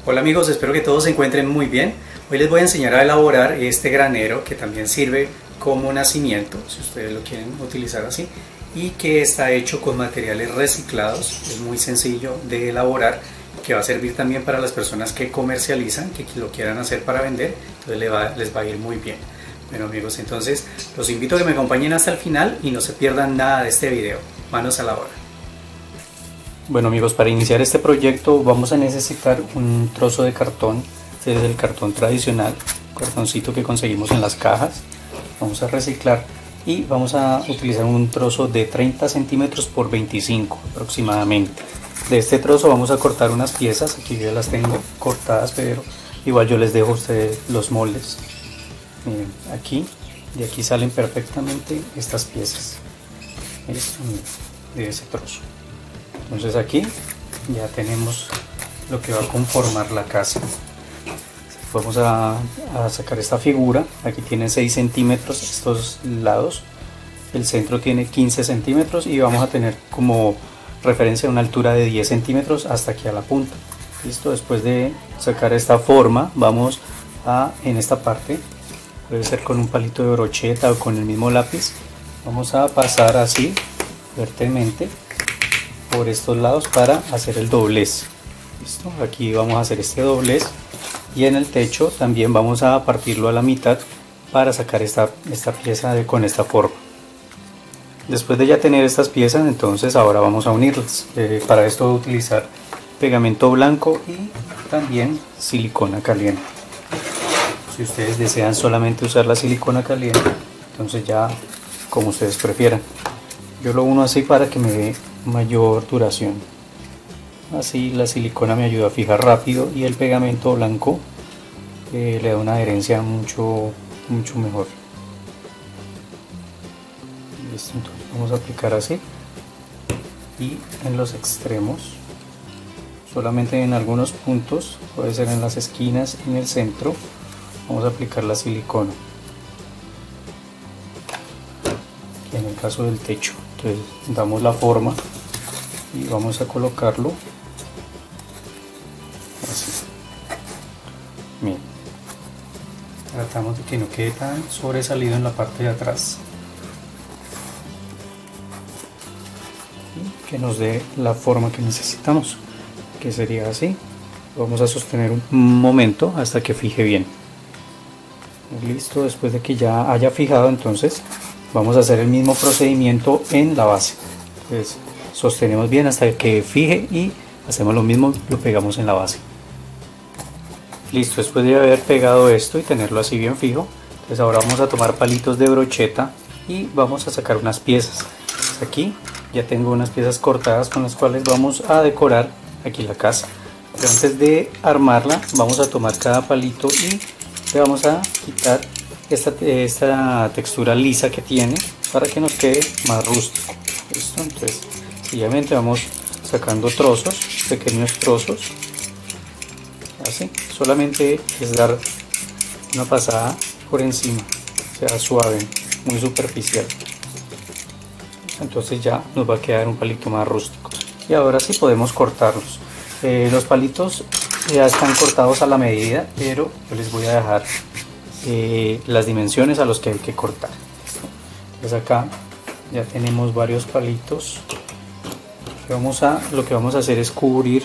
Hola amigos, espero que todos se encuentren muy bien. Hoy les voy a enseñar a elaborar este granero que también sirve como nacimiento, si ustedes lo quieren utilizar así, y que está hecho con materiales reciclados. Es muy sencillo de elaborar, que va a servir también para las personas que comercializan, que lo quieran hacer para vender, entonces les va a ir muy bien. Bueno amigos, entonces los invito a que me acompañen hasta el final y no se pierdan nada de este video. Manos a la obra. Bueno amigos, para iniciar este proyecto vamos a necesitar un trozo de cartón. Este es el cartón tradicional, cartoncito que conseguimos en las cajas. Vamos a reciclar y vamos a utilizar un trozo de 30 centímetros por 25 aproximadamente. De este trozo vamos a cortar unas piezas, aquí ya las tengo cortadas, pero igual yo les dejo a ustedes los moldes. Miren, aquí, de aquí salen perfectamente estas piezas. Esto, de ese trozo. Entonces aquí ya tenemos lo que va a conformar la casa. Vamos a sacar esta figura. Aquí tiene 6 centímetros estos lados, el centro tiene 15 centímetros y vamos a tener como referencia una altura de 10 centímetros hasta aquí a la punta. Listo, después de sacar esta forma vamos a, en esta parte, puede ser con un palito de brocheta o con el mismo lápiz, vamos a pasar así fuertemente por estos lados para hacer el doblez. Listo, aquí vamos a hacer este doblez y en el techo también vamos a partirlo a la mitad para sacar esta pieza con esta forma. Después de ya tener estas piezas, entonces ahora vamos a unirlas. Para esto voy a utilizar pegamento blanco y también silicona caliente. Si ustedes desean solamente usar la silicona caliente, entonces ya como ustedes prefieran. Yo lo uno así para que me dé mayor duración. Así la silicona me ayuda a fijar rápido y el pegamento blanco le da una adherencia mucho mejor. Listo, entonces vamos a aplicar así y en los extremos, solamente en algunos puntos, puede ser en las esquinas y en el centro, vamos a aplicar la silicona. En el caso del techo, entonces damos la forma y vamos a colocarlo así. Bien, tratamos de que no quede tan sobresalido en la parte de atrás y que nos dé la forma que necesitamos, que sería así. Vamos a sostener un momento hasta que fije bien. Listo, después de que ya haya fijado, entonces vamos a hacer el mismo procedimiento en la base. Entonces sostenemos bien hasta que fije y hacemos lo mismo, lo pegamos en la base. Listo, después de haber pegado esto y tenerlo así bien fijo, entonces ahora vamos a tomar palitos de brocheta y vamos a sacar unas piezas. Pues aquí ya tengo unas piezas cortadas con las cuales vamos a decorar aquí la casa. Pero antes de armarla vamos a tomar cada palito y le vamos a quitar esta textura lisa que tiene para que nos quede más rústico. ¿Listo? Entonces sencillamente vamos sacando trozos, pequeños trozos, así. Solamente es dar una pasada por encima, o sea, suave, muy superficial. Entonces ya nos va a quedar un palito más rústico. Y ahora sí podemos cortarlos. Los palitos ya están cortados a la medida, pero yo les voy a dejar las dimensiones a los que hay que cortar. Entonces acá ya tenemos varios palitos. Lo que vamos a hacer es cubrir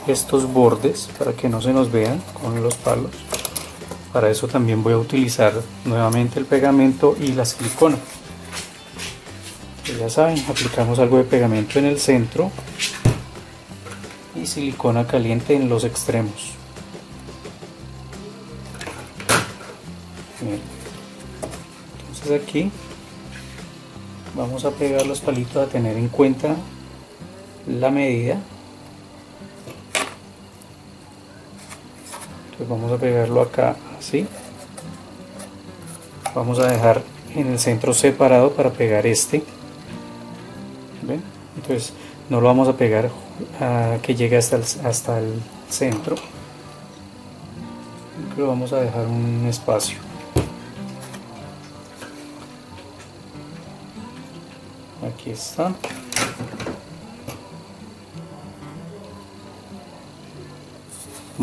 estos bordes para que no se nos vean con los palos. Para eso también voy a utilizar nuevamente el pegamento y la silicona. Ya saben, aplicamos algo de pegamento en el centro y silicona caliente en los extremos. Bien. Entonces aquí vamos a pegar los palitos a tener en cuenta la medida. Entonces vamos a pegarlo acá así. Vamos a dejar en el centro separado para pegar este. ¿Ven? Entonces no lo vamos a pegar a que llegue hasta el centro. Lo vamos a dejar un espacio. Aquí está.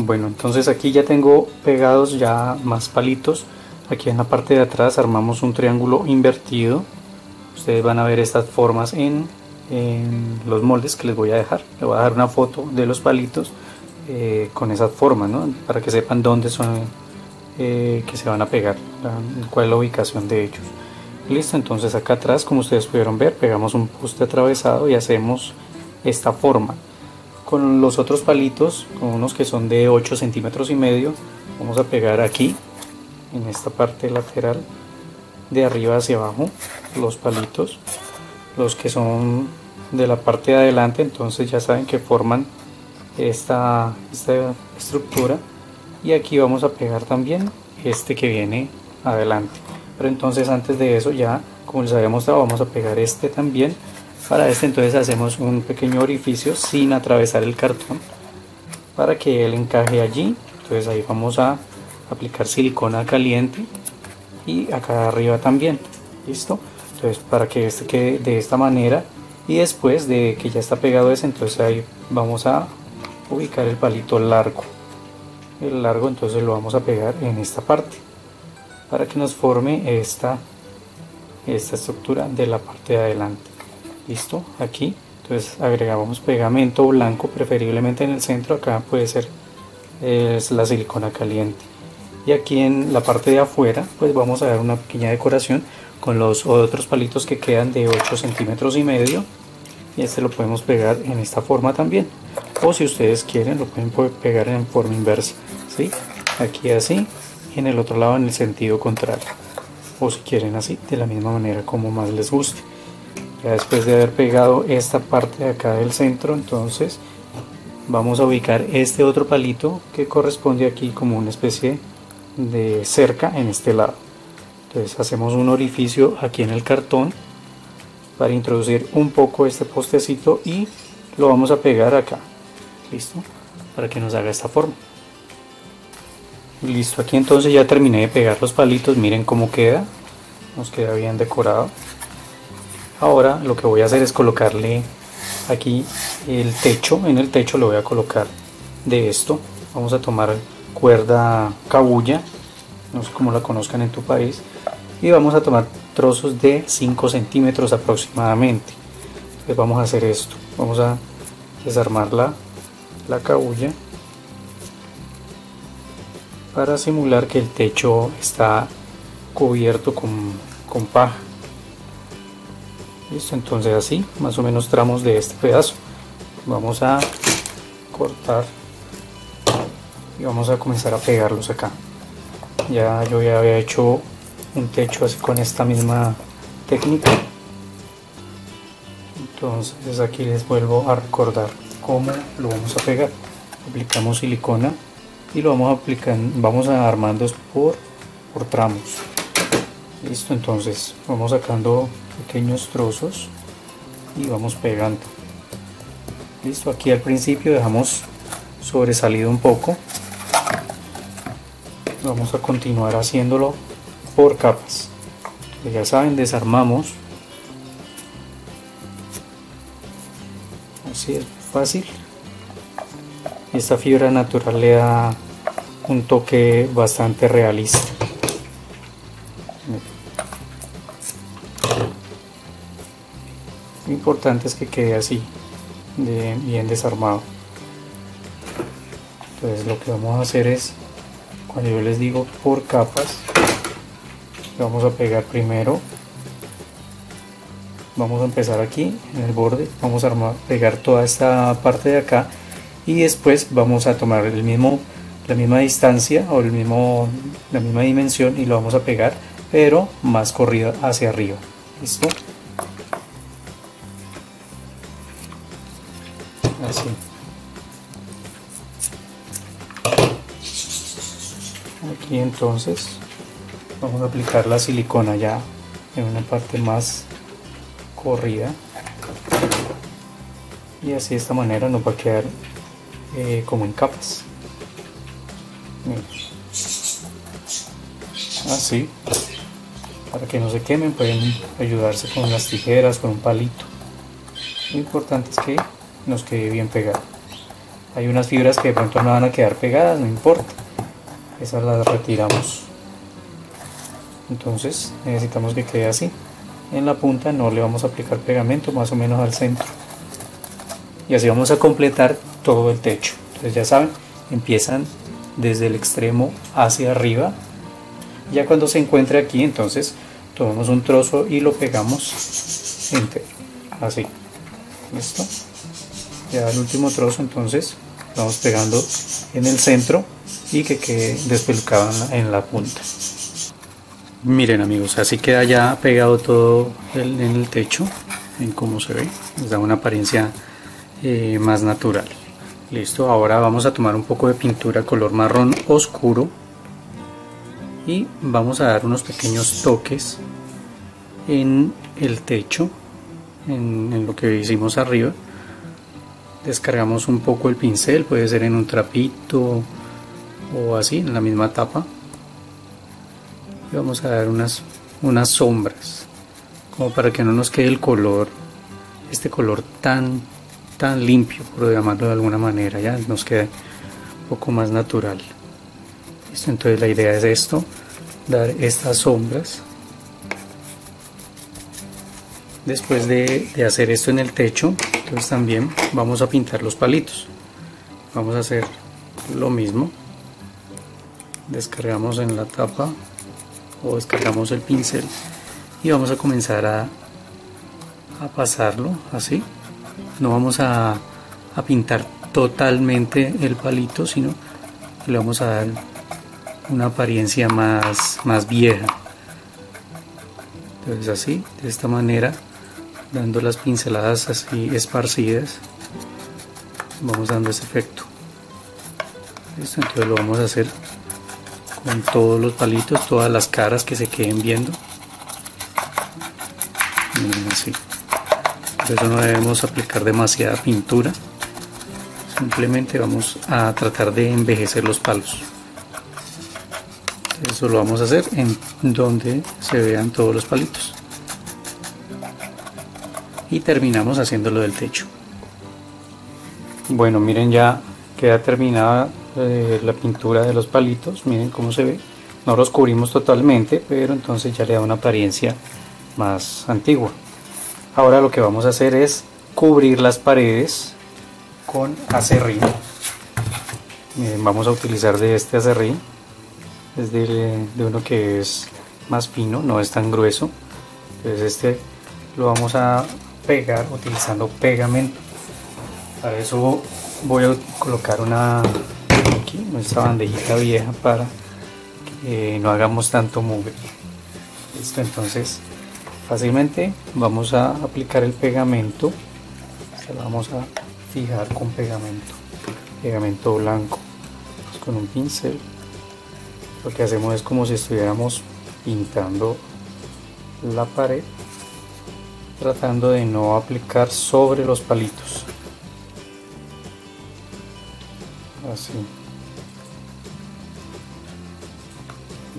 Bueno, entonces aquí ya tengo pegados ya más palitos. Aquí en la parte de atrás armamos un triángulo invertido. Ustedes van a ver estas formas en los moldes que les voy a dejar. Les voy a dejar una foto de los palitos con esas formas, ¿no? Para que sepan dónde son que se van a pegar, cuál es la ubicación de ellos. Listo, entonces acá atrás, como ustedes pudieron ver, pegamos un poste atravesado y hacemos esta forma. Con los otros palitos, con unos que son de 8 centímetros y medio, vamos a pegar aquí en esta parte lateral de arriba hacia abajo los palitos. Los que son de la parte de adelante, entonces ya saben que forman esta estructura, y aquí vamos a pegar también este que viene adelante. Pero entonces antes de eso, ya como les había mostrado, vamos a pegar este también. Para este entonces hacemos un pequeño orificio sin atravesar el cartón para que él encaje allí. Entonces ahí vamos a aplicar silicona caliente y acá arriba también. Listo, entonces para que este quede de esta manera, y después de que ya está pegado ese, entonces ahí vamos a ubicar el palito largo. El largo entonces lo vamos a pegar en esta parte para que nos forme esta estructura de la parte de adelante. Listo, aquí entonces agregamos pegamento blanco, preferiblemente en el centro. Acá puede ser la silicona caliente, y aquí en la parte de afuera pues vamos a dar una pequeña decoración con los otros palitos que quedan de 8 centímetros y medio, y este lo podemos pegar en esta forma también, o si ustedes quieren lo pueden pegar en forma inversa, ¿sí? Aquí así, y en el otro lado en el sentido contrario, o si quieren así, de la misma manera como más les guste. Ya después de haber pegado esta parte de acá del centro, entonces vamos a ubicar este otro palito que corresponde aquí como una especie de cerca en este lado. Entonces hacemos un orificio aquí en el cartón para introducir un poco este postecito y lo vamos a pegar acá. Listo, para que nos haga esta forma. Listo, aquí entonces ya terminé de pegar los palitos. Miren cómo queda, nos queda bien decorado. Ahora lo que voy a hacer es colocarle aquí el techo. En el techo le voy a colocar de esto. Vamos a tomar cuerda cabuya, no sé cómo la conozcan en tu país, y vamos a tomar trozos de 5 centímetros aproximadamente. Entonces vamos a hacer esto, vamos a desarmar la cabuya para simular que el techo está cubierto con paja. Listo, entonces así más o menos tramos de este pedazo vamos a cortar y vamos a comenzar a pegarlos acá. Yo ya había hecho un techo así con esta misma técnica, entonces aquí les vuelvo a recordar cómo lo vamos a pegar. Aplicamos silicona y lo vamos a armando por tramos. Listo, entonces vamos sacando pequeños trozos y vamos pegando. Listo, aquí al principio dejamos sobresalido un poco. Vamos a continuar haciéndolo por capas. Ya saben, desarmamos. Así es fácil. Esta fibra natural le da un toque bastante realista. Lo importante es que quede así, bien desarmado. Entonces lo que vamos a hacer es, cuando yo les digo por capas, vamos a pegar primero. Vamos a empezar aquí en el borde, vamos a pegar toda esta parte de acá, y después vamos a tomar la misma distancia o la misma dimensión y lo vamos a pegar, pero más corrido hacia arriba. ¿Listo? Así. Aquí entonces vamos a aplicar la silicona ya en una parte más corrida, y así de esta manera nos va a quedar como en capas. Así, para que no se quemen, pueden ayudarse con las tijeras, con un palito. Lo importante es que nos quede bien pegado. Hay unas fibras que de pronto no van a quedar pegadas, no importa, esas las retiramos. Entonces necesitamos que quede así. En la punta no le vamos a aplicar pegamento, más o menos al centro, y así vamos a completar todo el techo. Entonces ya saben, empiezan desde el extremo hacia arriba. Ya cuando se encuentre aquí, entonces tomamos un trozo y lo pegamos entero, así. ¿Listo? Ya el último trozo, entonces vamos pegando en el centro y que quede despelucado en la punta. Miren amigos, así queda ya pegado todo en el techo. Ven cómo se ve, nos da una apariencia más natural. Listo, ahora vamos a tomar un poco de pintura color marrón oscuro y vamos a dar unos pequeños toques en el techo, en lo que hicimos arriba. Descargamos un poco el pincel, puede ser en un trapito o así, en la misma tapa. Y vamos a dar unas sombras, como para que no nos quede el color, este color tan limpio, por llamarlo de alguna manera, ya nos queda un poco más natural. ¿Listo? Entonces la idea es esto, dar estas sombras. Después de hacer esto en el techo, entonces también vamos a pintar los palitos. Vamos a hacer lo mismo, descargamos en la tapa o descargamos el pincel y vamos a comenzar a pasarlo así. No vamos a pintar totalmente el palito, sino que le vamos a dar una apariencia más vieja. Entonces así, de esta manera, dando las pinceladas así esparcidas, vamos dando ese efecto. ¿Listo? Entonces lo vamos a hacer con todos los palitos, todas las caras que se queden viendo. Miren así. Por eso no debemos aplicar demasiada pintura, simplemente vamos a tratar de envejecer los palos. Eso lo vamos a hacer en donde se vean todos los palitos y terminamos haciéndolo del techo. Bueno, miren, ya queda terminada la pintura de los palitos. Miren cómo se ve, no los cubrimos totalmente, pero entonces ya le da una apariencia más antigua. Ahora lo que vamos a hacer es cubrir las paredes con acerrín. Miren, vamos a utilizar de este acerrín, es de uno que es más fino, no es tan grueso. Entonces este lo vamos a pegar utilizando pegamento. Para eso voy a colocar aquí nuestra bandejita vieja para que no hagamos tanto mugre. Listo, entonces fácilmente vamos a aplicar el pegamento. Se lo vamos a fijar con pegamento blanco. Pues con un pincel lo que hacemos es como si estuviéramos pintando la pared, tratando de no aplicar sobre los palitos. Así.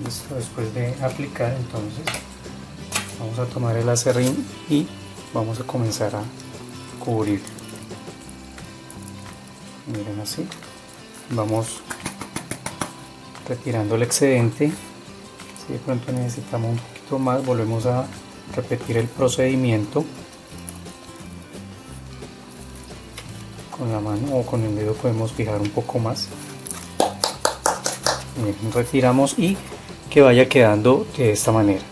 Listo, después de aplicar, entonces vamos a tomar el acerrín y vamos a comenzar a cubrir. Miren así. Vamos retirando el excedente. Si de pronto necesitamos un poquito más, volvemos a repetir el procedimiento. Con la mano o con el dedo podemos fijar un poco más. Miren, retiramos y que vaya quedando de esta manera.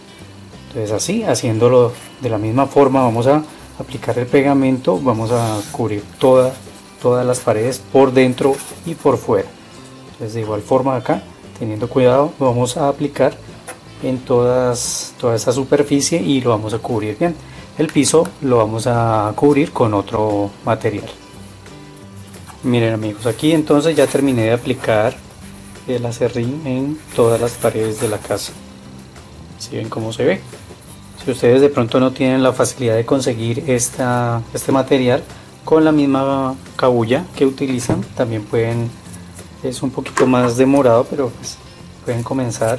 Entonces así, haciéndolo de la misma forma, vamos a aplicar el pegamento, vamos a cubrir todas las paredes por dentro y por fuera. Entonces de igual forma acá, teniendo cuidado, vamos a aplicar en toda esta superficie y lo vamos a cubrir bien. El piso lo vamos a cubrir con otro material. Miren amigos, aquí entonces ya terminé de aplicar el acerrín en todas las paredes de la casa. ¿Sí ven cómo se ve? Si ustedes de pronto no tienen la facilidad de conseguir este material, con la misma cabulla que utilizan también pueden, es un poquito más demorado, pero pues pueden comenzar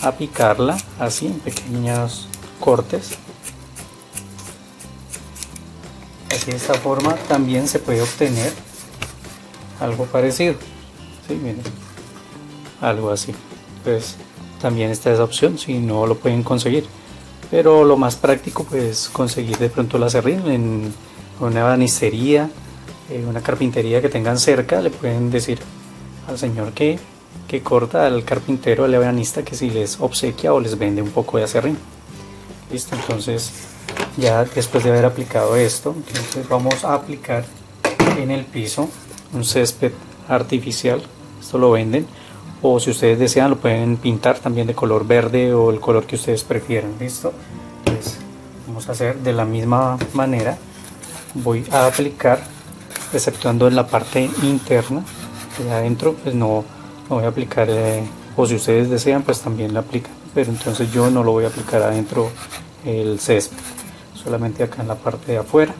a picarla así en pequeños cortes. Así de esta forma también se puede obtener algo parecido, ¿sí? Miren, algo así. Pues también está esa opción si no lo pueden conseguir, pero lo más práctico pues conseguir de pronto el aserrín en una ebanistería, una carpintería que tengan cerca. Le pueden decir al señor que corta, al carpintero, al ebanista, que si les obsequia o les vende un poco de aserrín. Listo, entonces ya después de haber aplicado esto, entonces vamos a aplicar en el piso un césped artificial. Esto lo venden, o si ustedes desean lo pueden pintar también de color verde o el color que ustedes prefieran. Listo, pues vamos a hacer de la misma manera. Voy a aplicar, exceptuando en la parte interna, de adentro pues no voy a aplicar, o si ustedes desean pues también la aplican, pero entonces yo no lo voy a aplicar adentro el césped, solamente acá en la parte de afuera,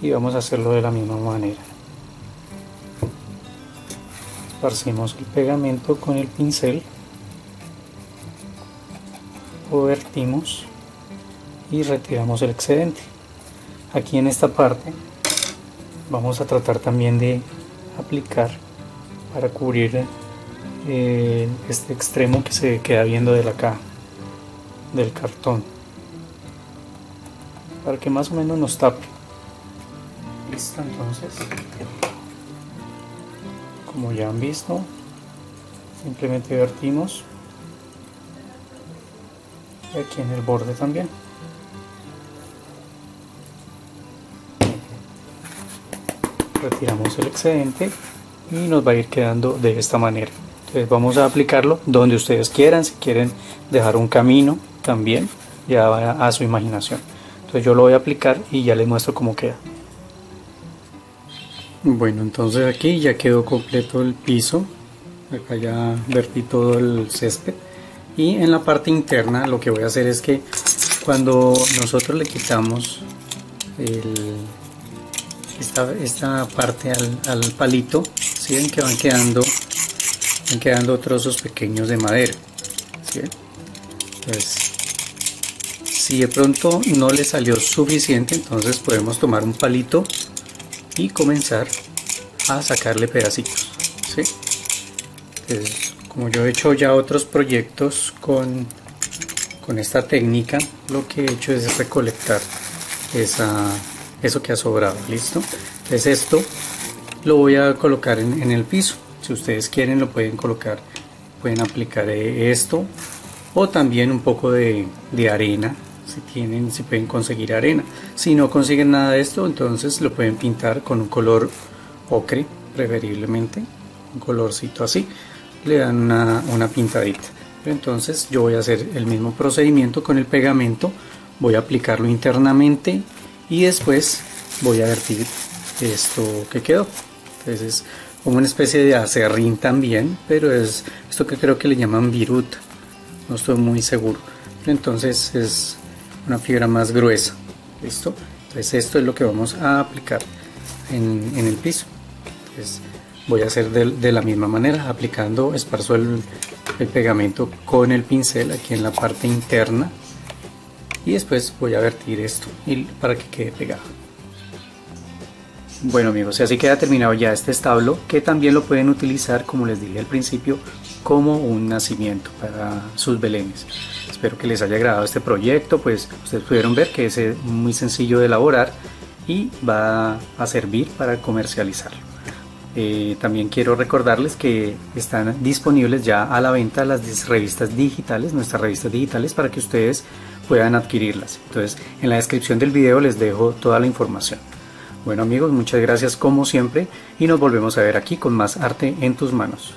y vamos a hacerlo de la misma manera. Esparcimos el pegamento con el pincel, lo vertimos y retiramos el excedente. Aquí en esta parte vamos a tratar también de aplicar para cubrir este extremo que se queda viendo de la caja, del cartón, para que más o menos nos tape. Listo, entonces como ya han visto, simplemente vertimos y aquí en el borde también. Retiramos el excedente y nos va a ir quedando de esta manera. Entonces vamos a aplicarlo donde ustedes quieran. Si quieren dejar un camino también, ya va a su imaginación. Entonces yo lo voy a aplicar y ya les muestro cómo queda. Bueno, entonces aquí ya quedó completo el piso. Acá ya vertí todo el césped, y en la parte interna lo que voy a hacer es que cuando nosotros le quitamos esta parte al palito, ¿sí ven que van quedando trozos pequeños de madera? ¿Sí ven? Pues si de pronto no le salió suficiente, entonces podemos tomar un palito y comenzar a sacarle pedacitos, ¿sí? Entonces, como yo he hecho ya otros proyectos con esta técnica, lo que he hecho es recolectar eso que ha sobrado. Listo, entonces esto lo voy a colocar en el piso. Si ustedes quieren lo pueden colocar, pueden aplicar esto, o también un poco de arena. Si pueden conseguir arena. Si no consiguen nada de esto, entonces lo pueden pintar con un color ocre, preferiblemente un colorcito así, le dan una pintadita. Entonces yo voy a hacer el mismo procedimiento con el pegamento, voy a aplicarlo internamente y después voy a vertir esto que quedó. Entonces es como una especie de aserrín también, pero es esto que creo que le llaman viruta, no estoy muy seguro. Entonces es una fibra más gruesa. Listo, entonces esto es lo que vamos a aplicar en el piso. Entonces voy a hacer de la misma manera, esparzo el pegamento con el pincel aquí en la parte interna, y después voy a vertir esto para que quede pegado. Bueno amigos, y así queda terminado ya este establo, que también lo pueden utilizar, como les dije al principio, como un nacimiento para sus belenes. Espero que les haya agradado este proyecto, pues ustedes pudieron ver que es muy sencillo de elaborar y va a servir para comercializarlo. También quiero recordarles que están disponibles ya a la venta las revistas digitales, nuestras revistas digitales, para que ustedes puedan adquirirlas. Entonces en la descripción del video les dejo toda la información. Bueno amigos, muchas gracias como siempre y nos volvemos a ver aquí con más arte en tus manos.